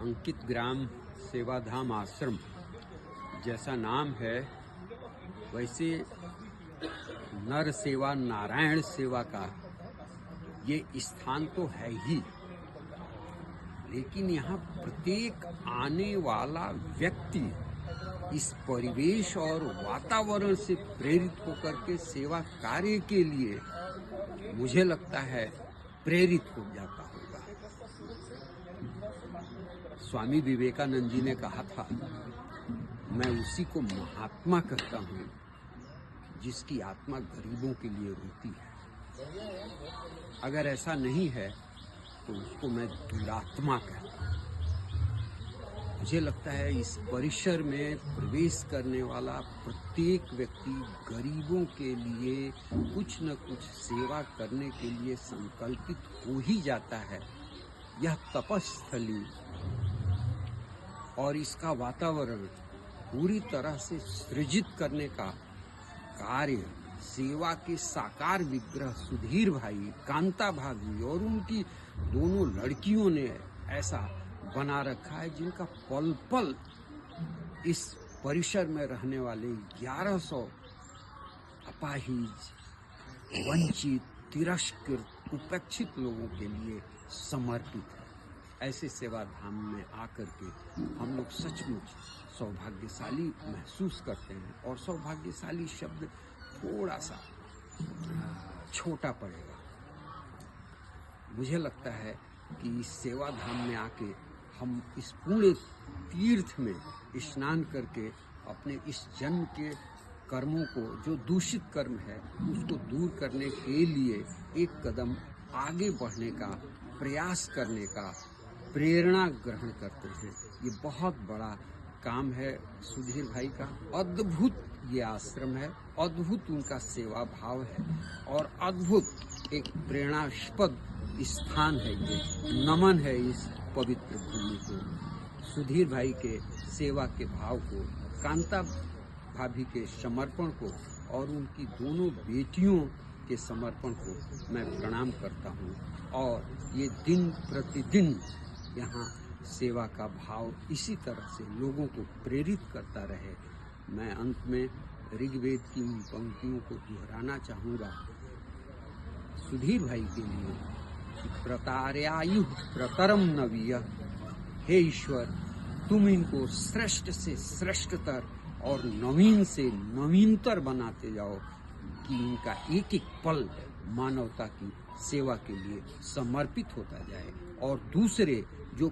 अंकित ग्राम सेवाधाम आश्रम जैसा नाम है, वैसे नर सेवा नारायण सेवा का ये स्थान तो है ही, लेकिन यहाँ प्रत्येक आने वाला व्यक्ति इस परिवेश और वातावरण से प्रेरित होकर के सेवा कार्य के लिए मुझे लगता है प्रेरित हो जाता होगा। स्वामी विवेकानंद जी ने कहा था, मैं उसी को महात्मा कहता हूँ जिसकी आत्मा गरीबों के लिए रोती है। अगर ऐसा नहीं है तो उसको मैं दुरात्मा कहता हूँ। मुझे लगता है इस परिसर में प्रवेश करने वाला प्रत्येक व्यक्ति गरीबों के लिए कुछ न कुछ सेवा करने के लिए संकल्पित हो ही जाता है। यह तपस्थली और इसका वातावरण पूरी तरह से सृजित करने का कार्य सेवा के साकार विग्रह सुधीर भाई, कांता भाभी और उनकी दोनों लड़कियों ने ऐसा बना रखा है, जिनका पल पल इस परिसर में रहने वाले 1100 अपाहिज, वंचित, तिरस्कृत, उपेक्षित लोगों के लिए समर्पित है। ऐसे सेवा धाम में आकर के हम लोग सचमुच सौभाग्यशाली महसूस करते हैं। और सौभाग्यशाली शब्द थोड़ा सा छोटा पड़ेगा। मुझे लगता है कि इस सेवा धाम में आके हम इस पूरे तीर्थ में स्नान करके अपने इस जन्म के कर्मों को, जो दूषित कर्म है, उसको दूर करने के लिए एक कदम आगे बढ़ने का प्रयास करने का प्रेरणा ग्रहण करते हैं। ये बहुत बड़ा काम है सुधीर भाई का। अद्भुत ये आश्रम है, अद्भुत उनका सेवा भाव है और अद्भुत एक प्रेरणास्पद स्थान है। ये नमन है इस पवित्र भूमि को, सुधीर भाई के सेवा के भाव को, कांता भाभी के समर्पण को और उनकी दोनों बेटियों के समर्पण को मैं प्रणाम करता हूँ। और ये दिन प्रतिदिन यहाँ सेवा का भाव इसी तरह से लोगों को प्रेरित करता रहे। मैं अंत में ऋग्वेद की उन पंक्तियों को दोहराना चाहूँगा सुधीर भाई के लिए कि प्रतार्यायु प्रतरम नवीय, हे ईश्वर, तुम इनको श्रेष्ठ से श्रेष्ठतर और नवीन से नवीनतर बनाते जाओ कि इनका एक एक पल मानवता की सेवा के लिए समर्पित होता जाए और दूसरे जो